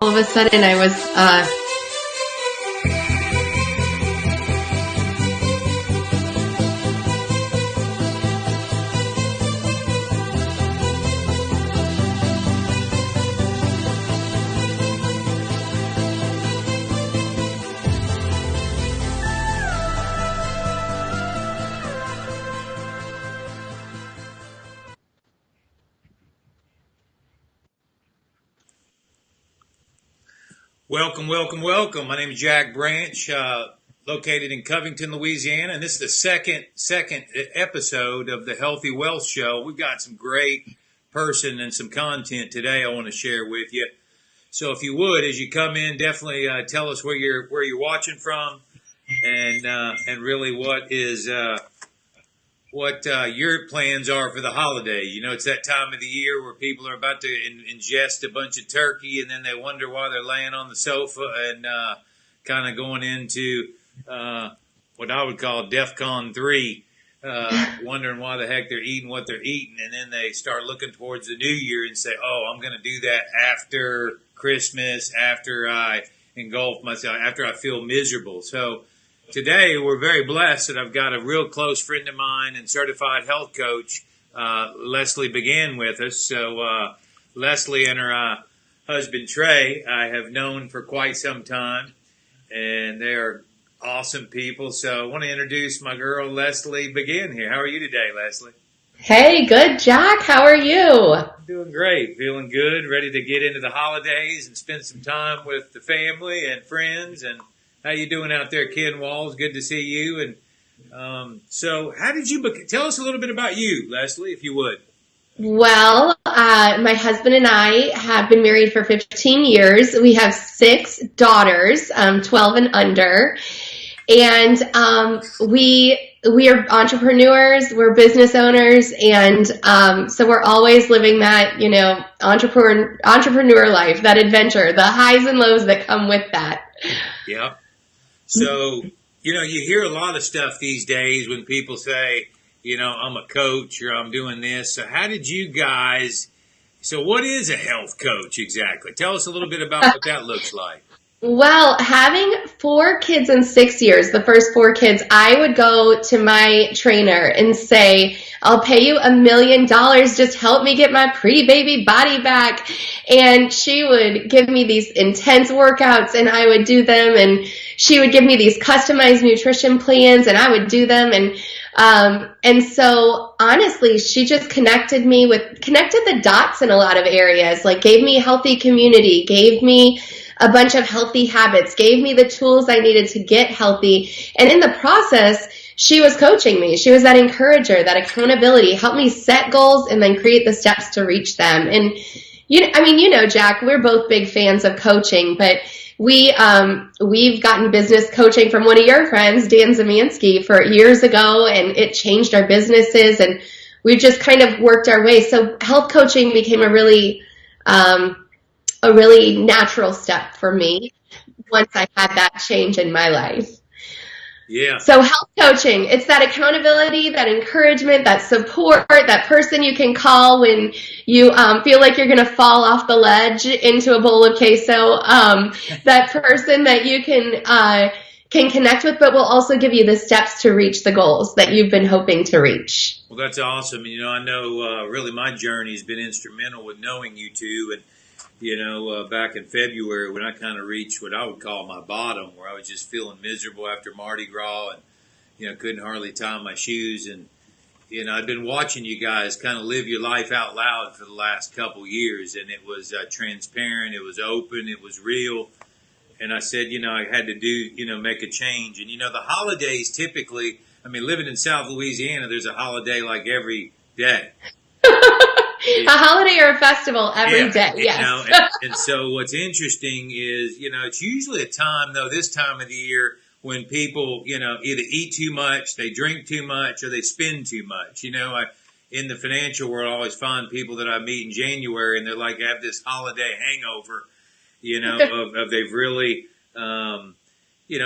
all of a sudden I was Welcome, welcome, welcome. My name is Jack Branch, located in Covington, Louisiana, and this is the second episode of the Healthy Wealth Show. We've got some great person and some content today I want to share with you. So if you would, as you come in, definitely tell us where you're watching from, and really what your plans are for the holidays. You know, it's that time of the year where people are about to ingest a bunch of turkey, and then they wonder why they're laying on the sofa and kind of going into what I would call DEFCON 3, wondering why the heck they're eating what they're eating. And then they start looking towards the new year and say, oh, I'm going to do that after Christmas, after I engulf myself, after I feel miserable. So today, we're very blessed that I've got a real close friend of mine and certified health coach, Leslie Begin, with us. So Leslie and her husband, Trey, I have known for quite some time, and they are awesome people. So I want to introduce my girl, Leslie Begin here. How are you today, Leslie? Hey, good, Jack. How are you? Doing great. Feeling good. Ready to get into the holidays and spend some time with the family and friends. And how you doing out there, Ken Walls? Good to see you. And so how did you tell us a little bit about you, Leslie, if you would. Well, my husband and I have been married for 15 years. We have 6 daughters, 12 and under. And we are entrepreneurs, we're business owners, and so we're always living that, entrepreneur life, that adventure, the highs and lows that come with that. Yeah. So, you hear a lot of stuff these days when people say, I'm a coach or I'm doing this. So how did you guys, so what is a health coach exactly? Tell us a little bit about what that looks like. Well, having 4 kids in 6 years, the first 4 kids, I would go to my trainer and say, I'll pay you $1 million. Just help me get my pre-baby body back. And she would give me these intense workouts and I would do them. And she would give me these customized nutrition plans and I would do them. And so honestly, she just connected the dots in a lot of areas, like gave me healthy community, gave me a bunch of healthy habits, gave me the tools I needed to get healthy. And in the process, she was coaching me. She was that encourager, that accountability, helped me set goals and then create the steps to reach them. And Jack, we're both big fans of coaching, but we've gotten business coaching from one of your friends, Dan Zemansky, for years ago, and it changed our businesses, and we've just kind of worked our way. So health coaching became a really natural step for me once I had that change in my life. Yeah. So health coaching, it's that accountability, that encouragement, that support, that person you can call when you feel like you're going to fall off the ledge into a bowl of queso. That person that you can connect with, but will also give you the steps to reach the goals that you've been hoping to reach. Well, that's awesome. I know really my journey has been instrumental with knowing you two. And back in February when I kind of reached what I would call my bottom, where I was just feeling miserable after Mardi Gras and, couldn't hardly tie my shoes. And, I've been watching you guys kind of live your life out loud for the last couple years. And it was transparent. It was open. It was real. And I said, I had to do, make a change. And, the holidays typically, living in South Louisiana, there's a holiday like every day. A holiday or a festival every day, yes. And so what's interesting is, it's usually a time, though, this time of the year when people, either eat too much, they drink too much, or they spend too much. In the financial world, I always find people that I meet in January, and they're like, have this holiday hangover, of they've really,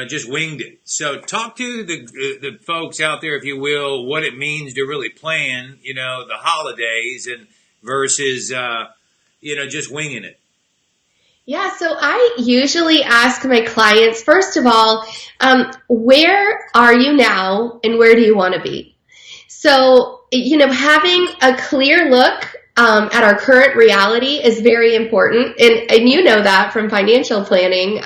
just winged it. So talk to the folks out there, if you will, what it means to really plan, the holidays and versus, just winging it. Yeah, so I usually ask my clients, first of all, where are you now and where do you want to be? So, having a clear look at our current reality is very important. And you know that from financial planning.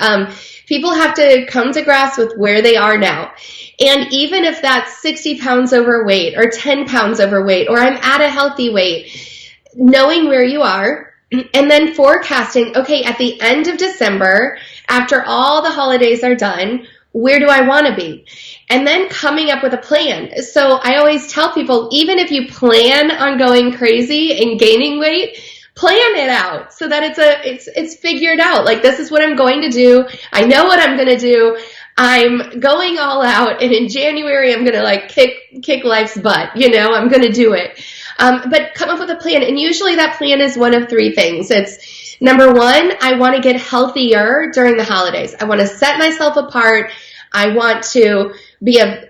People have to come to grasp with where they are now. And even if that's 60 pounds overweight or 10 pounds overweight, or I'm at a healthy weight, knowing where you are, and then forecasting, okay, at the end of December, after all the holidays are done, where do I want to be? And then coming up with a plan. So I always tell people, even if you plan on going crazy and gaining weight, plan it out so that it's figured out. Like, this is what I'm going to do. I know what I'm going to do. I'm going all out, and in January I'm going to like kick life's butt. I'm going to do it. But come up with a plan, and usually that plan is one of three things. It's number one, I want to get healthier during the holidays. I want to set myself apart. I want to be a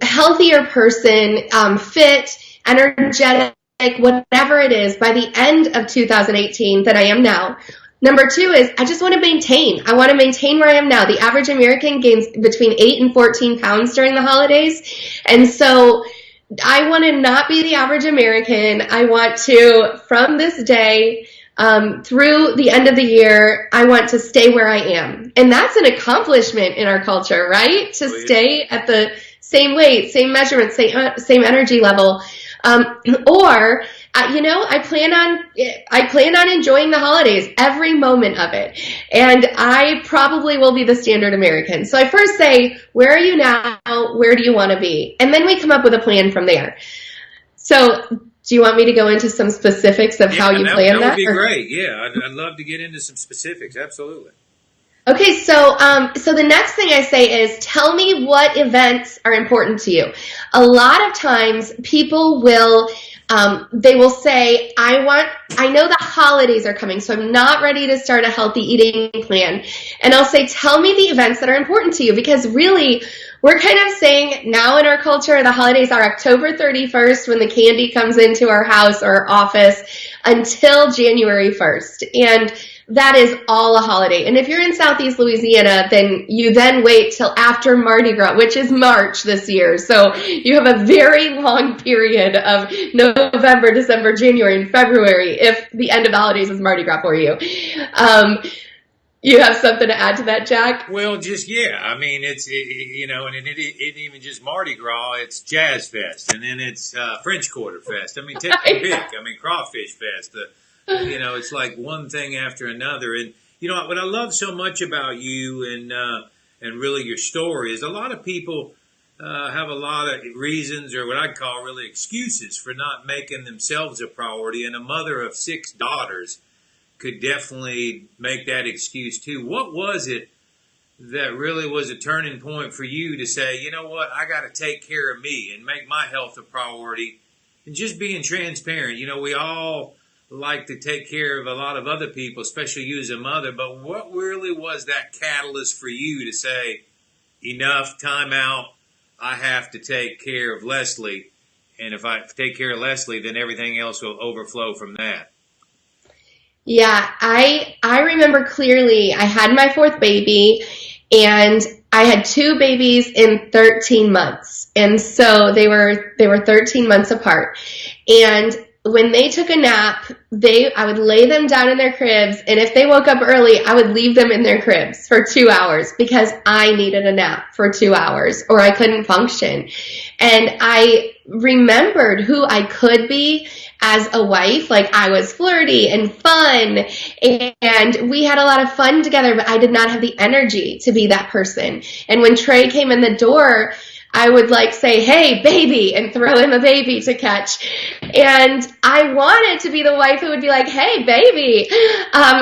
healthier person, fit, energetic, whatever it is, by the end of 2018 than I am now. Number two is I just want to maintain. I want to maintain where I am now. The average American gains between 8 and 14 pounds during the holidays. And so I want to not be the average American. I want to, from this day through the end of the year, I want to stay where I am. And that's an accomplishment in our culture, right? To stay at the same weight, same measurement, same energy level. I plan on enjoying the holidays, every moment of it. And I probably will be the standard American. So I first say, where are you now? Where do you want to be? And then we come up with a plan from there. So do you want me to go into some specifics of how you plan that? That would be great. Yeah, I'd love to get into some specifics. Absolutely. Okay, so the next thing I say is, tell me what events are important to you. A lot of times people will they will say, I know the holidays are coming, so I'm not ready to start a healthy eating plan. And I'll say, tell me the events that are important to you, because really, we're kind of saying now in our culture, the holidays are October 31st when the candy comes into our house or office until January 1st. And that is all a holiday. And if you're in Southeast Louisiana, then you then wait till after Mardi Gras, which is March this year. So you have a very long period of November, December, January, and February if the end of the holidays is Mardi Gras for you. You have something to add to that, Jack? Well, just, yeah. I mean, and it isn't even just Mardi Gras. It's Jazz Fest, and then it's French Quarter Fest. I mean, take your pick. I mean, Crawfish Fest. It's like one thing after another. And, what I love so much about you and really your story is a lot of people have a lot of reasons, or what I'd call really excuses, for not making themselves a priority. And a mother of 6 daughters could definitely make that excuse too. What was it that really was a turning point for you to say, you know what, I got to take care of me and make my health a priority, and just being transparent? We all like to take care of a lot of other people, especially you as a mother, but what really was that catalyst for you to say, enough, time out, I have to take care of Leslie, and if I take care of Leslie, then everything else will overflow from that? Yeah, I remember clearly I had my 4th baby, and I had 2 babies in 13 months. And so they were 13 months apart. And when they took a nap, I would lay them down in their cribs, and if they woke up early, I would leave them in their cribs for 2 hours because I needed a nap for 2 hours or I couldn't function. And I remembered who I could be as a wife. Like, I was flirty and fun, and we had a lot of fun together, but I did not have the energy to be that person. And when Trey came in the door, I would say, hey, baby, and throw him a baby to catch. And I wanted to be the wife who would be like, hey, baby,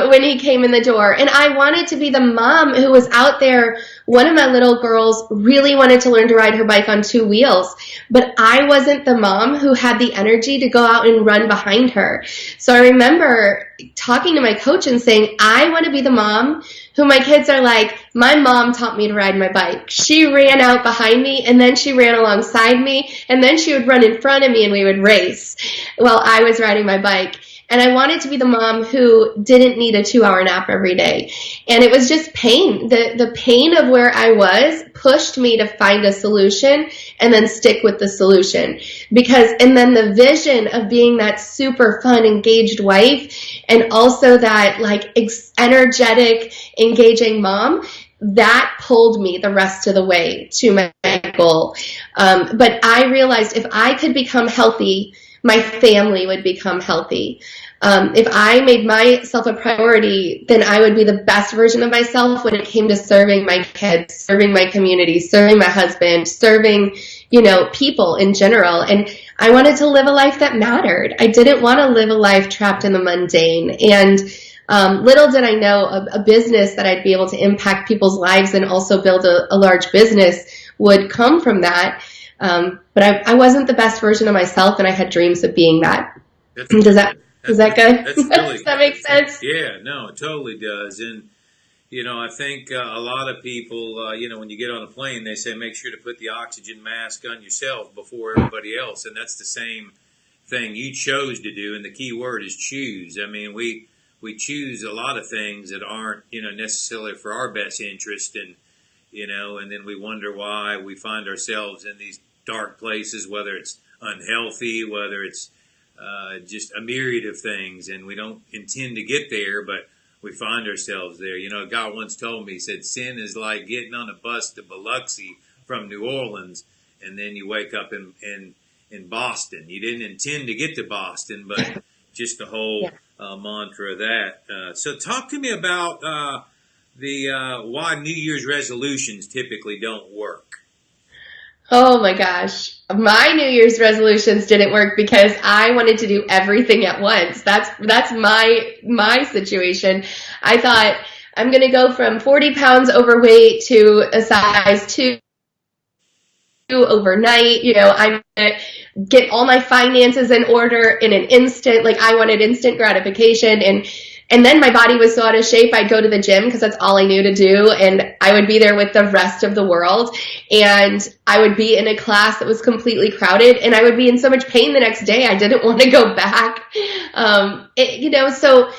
when he came in the door. And I wanted to be the mom who was out there. One of my little girls really wanted to learn to ride her bike on 2 wheels, but I wasn't the mom who had the energy to go out and run behind her. So I remember talking to my coach and saying, I want to be the mom who my kids are like, my mom taught me to ride my bike. She ran out behind me, and then she ran alongside me, and then she would run in front of me, and we would race while I was riding my bike. And I wanted to be the mom who didn't need a 2-hour nap every day. And it was just pain. The pain of where I was pushed me to find a solution and then stick with the solution. And then the vision of being that super fun, engaged wife and also that like energetic, engaging mom, that pulled me the rest of the way to my goal. But I realized if I could become healthy, my family would become healthy. If I made myself a priority, then I would be the best version of myself when it came to serving my kids, serving my community, serving my husband, serving, people in general. And I wanted to live a life that mattered. I didn't want to live a life trapped in the mundane. And little did I know a business that I'd be able to impact people's lives and also build a large business would come from that. But I wasn't the best version of myself, and I had dreams of being that. Is that good? That's really Does that make sense? Yeah, no, it totally does. And, I think a lot of people, when you get on a plane, they say make sure to put the oxygen mask on yourself before everybody else. And that's the same thing you chose to do. And the key word is choose. I mean, we choose a lot of things that aren't, necessarily for our best interest. And then we wonder why we find ourselves in these dark places, whether it's unhealthy, whether it's just a myriad of things, and we don't intend to get there, but we find ourselves there. A guy once told me, he said, sin is like getting on a bus to Biloxi from New Orleans, and then you wake up in Boston. You didn't intend to get to Boston, but just the whole mantra of that. So talk to me about why New Year's resolutions typically don't work. Oh my gosh. My New Year's resolutions didn't work because I wanted to do everything at once. That's my situation. I thought I'm going to go from 40 pounds overweight to a size 2 overnight. I'm going to get all my finances in order in an instant. Like I wanted instant gratification, and then my body was so out of shape, I'd go to the gym because that's all I knew to do. And I would be there with the rest of the world. And I would be in a class that was completely crowded. And I would be in so much pain the next day, I didn't want to go back. So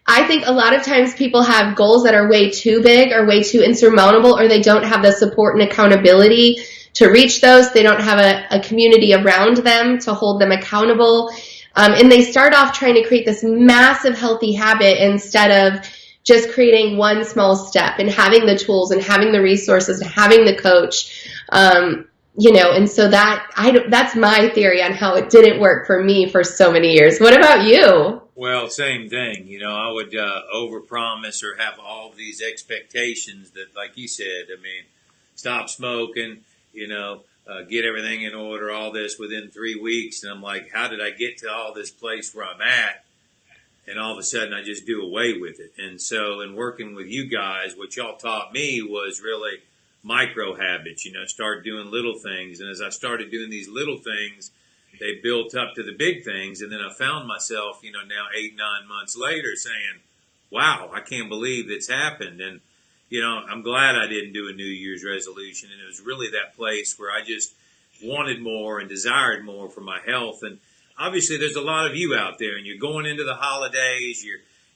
I think a lot of times people have goals that are way too big or way too insurmountable, or they don't have the support and accountability to reach those. They don't have a community around them to hold them accountable. And they start off trying to create this massive healthy habit instead of just creating one small step and having the tools and having the resources and having the coach. And so that's my theory on how it didn't work for me for so many years. What about you? Well, same thing. I would overpromise or have all these expectations that, like you said, stop smoking, get everything in order, all this within 3 weeks. And I'm like, how did I get to all this place where I'm at? And all of a sudden I just do away with it. And so in working with you guys, what y'all taught me was really micro habits, start doing little things. And as I started doing these little things, they built up to the big things. And then I found myself, now 8-9 months later saying, wow, I can't believe it's happened. And I'm glad I didn't do a New Year's resolution. And it was really that place where I just wanted more and desired more for my health. And obviously there's a lot of you out there, and you're going into the holidays.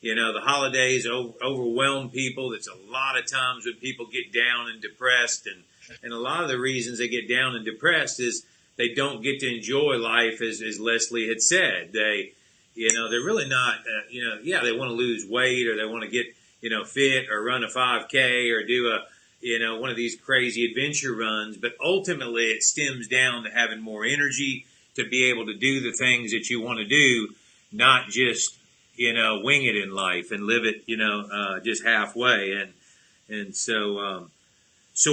The holidays overwhelm people. There's a lot of times when people get down and depressed. And a lot of the reasons they get down and depressed is they don't get to enjoy life, as Leslie had said. They're really not, they want to lose weight, or they want to get, fit, or run a 5K, or do one of these crazy adventure runs. But ultimately it stems down to having more energy to be able to do the things that you want to do, not just, wing it in life and live it, just halfway. And so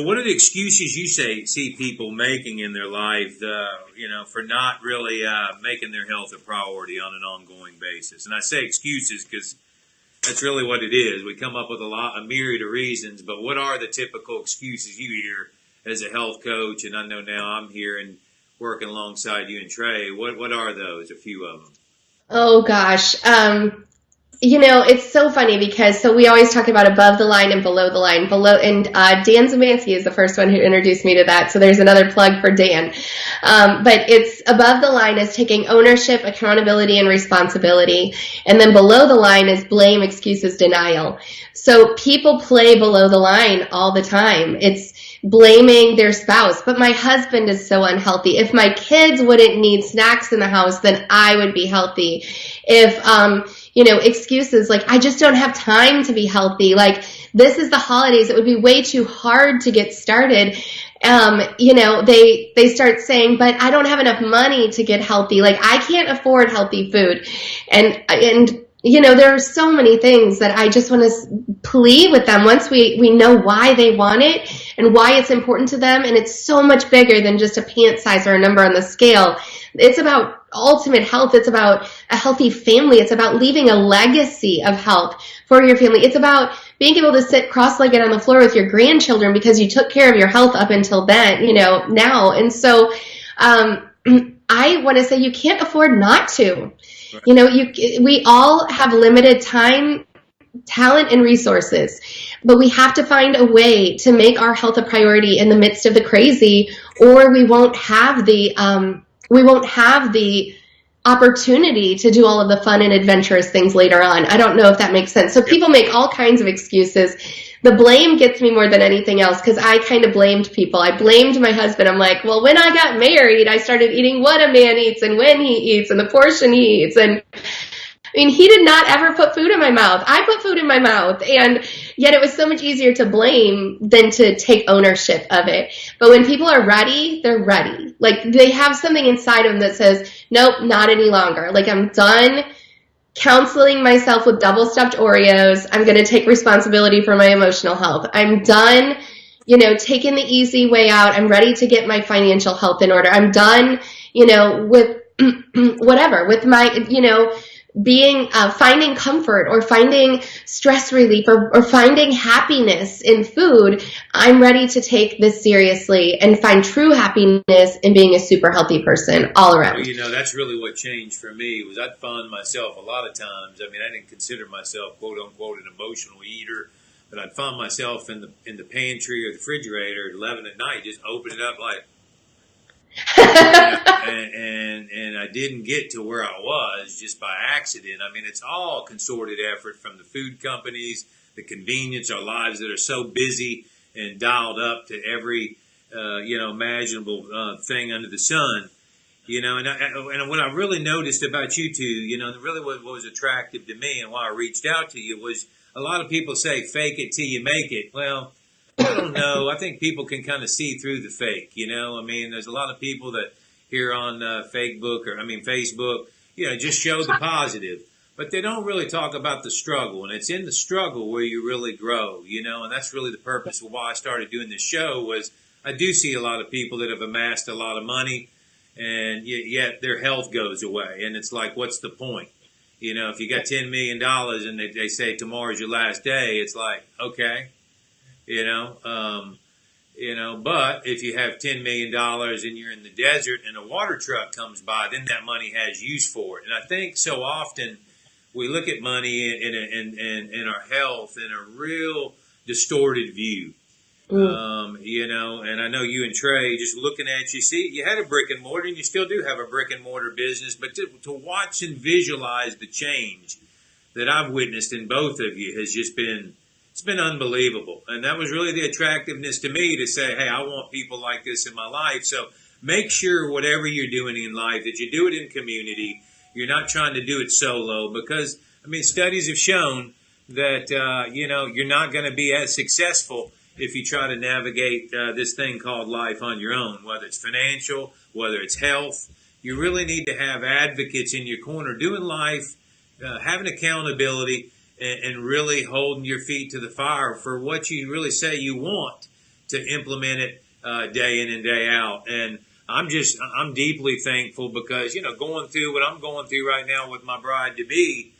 what are the excuses you see people making in their life, for not really making their health a priority on an ongoing basis? And I say excuses because that's really what it is. We come up with a myriad of reasons, but what are the typical excuses you hear as a health coach? And I know now I'm here and working alongside you and Trey. What are those? A few of them. Oh gosh. It's so funny because we always talk about above the line and below the line. Dan Zamansky is the first one who introduced me to that. So there's another plug for Dan. But it's above the line is taking ownership, accountability, and responsibility. And then below the line is blame, excuses, denial. So people play below the line all the time. It's blaming their spouse. But my husband is so unhealthy. If my kids wouldn't need snacks in the house, then I would be healthy. If, excuses like, I just don't have time to be healthy. Like, this is the holidays. It would be way too hard to get started. They start saying, but I don't have enough money to get healthy. Like, I can't afford healthy food. And there are so many things that I just want to plead with them once we know why they want it and why it's important to them. And it's so much bigger than just a pant size or a number on the scale. It's about ultimate health. It's about a healthy family. It's about leaving a legacy of health for your family. It's about being able to sit cross-legged on the floor with your grandchildren because you took care of your health up until then, now. And so I want to say you can't afford not to. We all have limited time, talent, and resources, but we have to find a way to make our health a priority in the midst of the crazy, or we won't have the opportunity to do all of the fun and adventurous things later on. I don't know if that makes sense. So people make all kinds of excuses. The blame gets me more than anything else because I kind of blamed people. I blamed my husband. I'm like, well, when I got married, I started eating what a man eats and when he eats and the portion he eats. And he did not ever put food in my mouth. I put food in my mouth. And yet it was so much easier to blame than to take ownership of it. But when people are ready, they're ready. Like, they have something inside them that says, nope, not any longer. Like, I'm done counseling myself with double stuffed Oreos. I'm going to take responsibility for my emotional health. I'm done, taking the easy way out. I'm ready to get my financial health in order. I'm done, with whatever, with my, finding comfort or finding stress relief or finding happiness in food. I'm ready to take this seriously and find true happiness in being a super healthy person all around. Well, that's really what changed for me was I'd find myself a lot of times. I didn't consider myself quote unquote an emotional eater, but I'd find myself in the pantry or the refrigerator at 11 at night, just open it up like, and I didn't get to where I was just by accident. It's all concerted effort from the food companies, the convenience, our lives that are so busy and dialed up to every, imaginable thing under the sun. And what I really noticed about you two, really what was attractive to me and why I reached out to you was a lot of people say fake it till you make it. Well, I don't know. I think people can kind of see through the fake, there's a lot of people that here on Facebook, just show the positive, but they don't really talk about the struggle. And it's in the struggle where you really grow, and that's really the purpose of why I started doing this show was I do see a lot of people that have amassed a lot of money and yet their health goes away. And it's like, what's the point? If you got $10 million and they say tomorrow's your last day, it's like, okay. But if you have $10 million and you're in the desert and a water truck comes by, then that money has use for it. And I think so often we look at money in our health in a real distorted view. And I know you and Trey, just looking at you, see, you had a brick and mortar and you still do have a brick and mortar business, but to watch and visualize the change that I've witnessed in both of you has just been, it's been unbelievable. And that was really the attractiveness to me to say, hey, I want people like this in my life. So make sure whatever you're doing in life, that you do it in community. You're not trying to do it solo because, studies have shown that, you're not going to be as successful if you try to navigate this thing called life on your own, whether it's financial, whether it's health. You really need to have advocates in your corner doing life, having accountability, and really holding your feet to the fire for what you really say you want to implement it day in and day out. And I'm deeply thankful because, going through what I'm going through right now with my bride-to-be,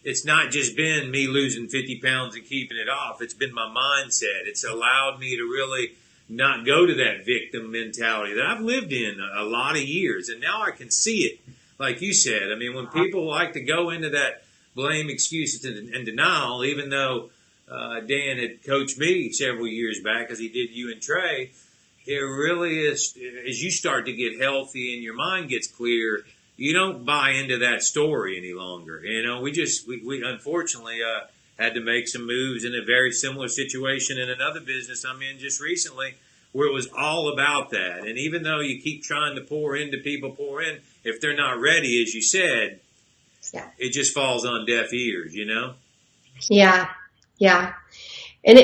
it's not just been me losing 50 pounds and keeping it off. It's been my mindset. It's allowed me to really not go to that victim mentality that I've lived in a lot of years. And now I can see it. Like you said, when people like to go into that blame, excuses, and denial, even though Dan had coached me several years back, as he did you and Trey. It really is, as you start to get healthy and your mind gets clear, you don't buy into that story any longer. We unfortunately had to make some moves in a very similar situation in another business I'm in just recently, where it was all about that. And even though you keep trying to pour in, if they're not ready, as you said, Yeah. it just falls on deaf ears, Yeah. Yeah. And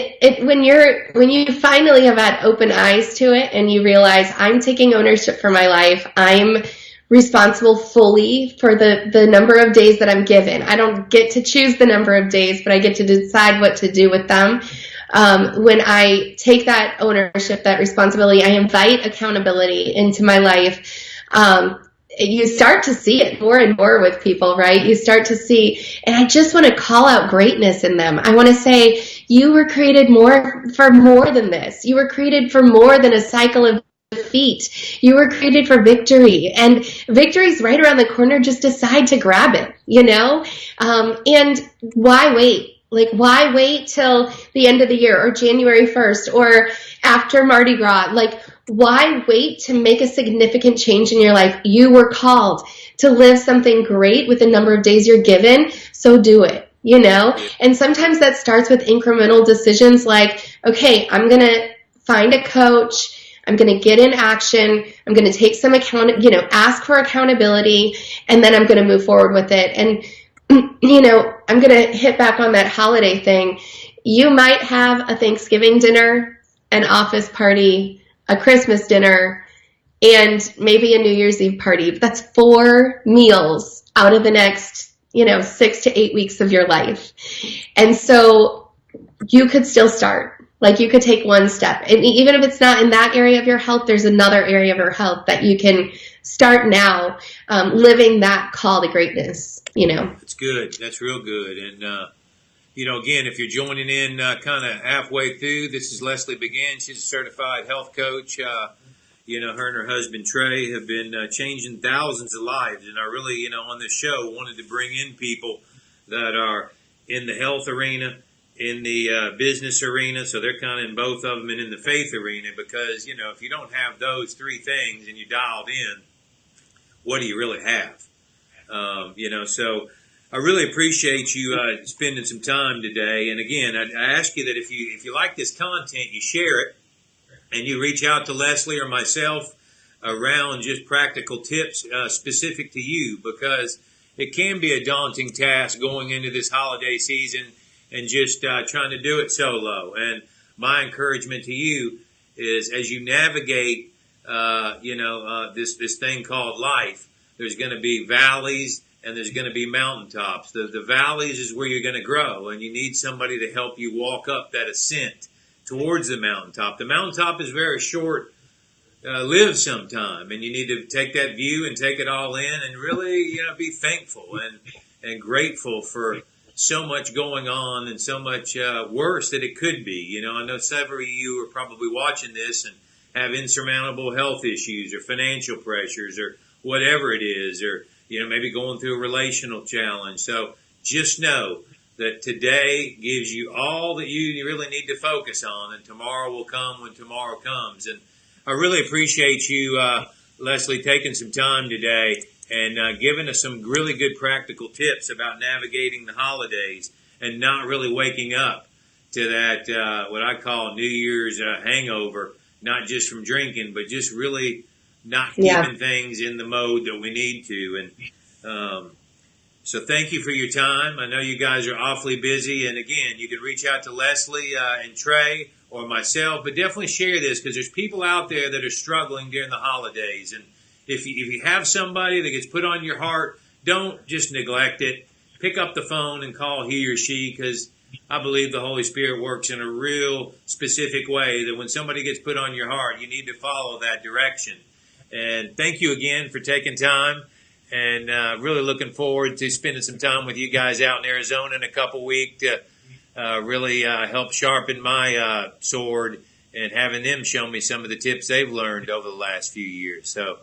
when you finally have had open eyes to it and you realize I'm taking ownership for my life, I'm responsible fully for the number of days that I'm given. I don't get to choose the number of days, but I get to decide what to do with them. When I take that ownership, that responsibility, I invite accountability into my life. You start to see it more and more with people, right? You start to see, and I just want to call out greatness in them. I want to say, you were created for more than this. You were created for more than a cycle of defeat. You were created for victory, and victory's right around the corner. Just decide to grab it, and why wait? Like, why wait till the end of the year or January 1st or after Mardi Gras? Like, why wait to make a significant change in your life? You were called to live something great with the number of days you're given, so do it, And sometimes that starts with incremental decisions like, okay, I'm going to find a coach, I'm going to get in action, I'm going to take some ask for accountability, and then I'm going to move forward with it. And I'm going to hit back on that holiday thing. You might have a Thanksgiving dinner, an office party, a Christmas dinner, and maybe a New Year's Eve party. But that's 4 meals out of the next, 6 to 8 weeks of your life. And so you could still start. Like, you could take one step. And even if it's not in that area of your health, there's another area of your health that you can start now, living that call to greatness, That's good. That's real good. And, again, if you're joining in kind of halfway through, this is Leslie Begin. She's a certified health coach. Her and her husband, Trey, have been changing thousands of lives. And I really, on this show, wanted to bring in people that are in the health arena, in the business arena. So they're kind of in both of them, and in the faith arena, because, if you don't have those 3 things and you dialed in, what do you really have? So I really appreciate you spending some time today. And again, I ask you that if you like this content, you share it, and you reach out to Leslie or myself around just practical tips specific to you, because it can be a daunting task going into this holiday season and just trying to do it solo. And my encouragement to you is, as you navigate, this thing called life, there's going to be valleys and there's going to be mountaintops. The valleys is where you're going to grow, and you need somebody to help you walk up that ascent towards the mountaintop. The mountaintop is very short lived sometime, and you need to take that view and take it all in, and really, be thankful and grateful for so much going on and so much worse that it could be. I know several of you are probably watching this and have insurmountable health issues or financial pressures or whatever it is, or maybe going through a relational challenge. So just know that today gives you all that you really need to focus on, and tomorrow will come when tomorrow comes. And I really appreciate you, Leslie, taking some time today and giving us some really good practical tips about navigating the holidays and not really waking up to that, what I call New Year's hangover, not just from drinking, but just really not keeping things in the mode that we need to. And so thank you for your time. I know you guys are awfully busy. And again, you can reach out to Leslie and Trey or myself, but definitely share this, because there's people out there that are struggling during the holidays. And if you have somebody that gets put on your heart, don't just neglect it. Pick up the phone and call he or she, because I believe the Holy Spirit works in a real specific way that when somebody gets put on your heart, you need to follow that direction. And thank you again for taking time, and really looking forward to spending some time with you guys out in Arizona in a couple weeks to really help sharpen my sword and having them show me some of the tips they've learned over the last few years. So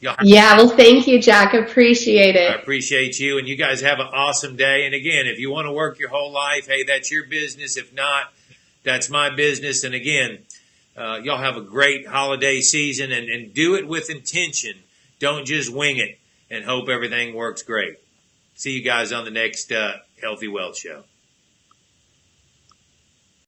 Y'all, Yeah, well, thank you, Jack. Appreciate I it. appreciate you, and you guys have an awesome day. And again, if you want to work your whole life, hey, that's your business. If not, that's my business. And again, y'all have a great holiday season, and do it with intention. Don't just wing it and hope everything works great. See you guys on the next Healthy Wealth Show.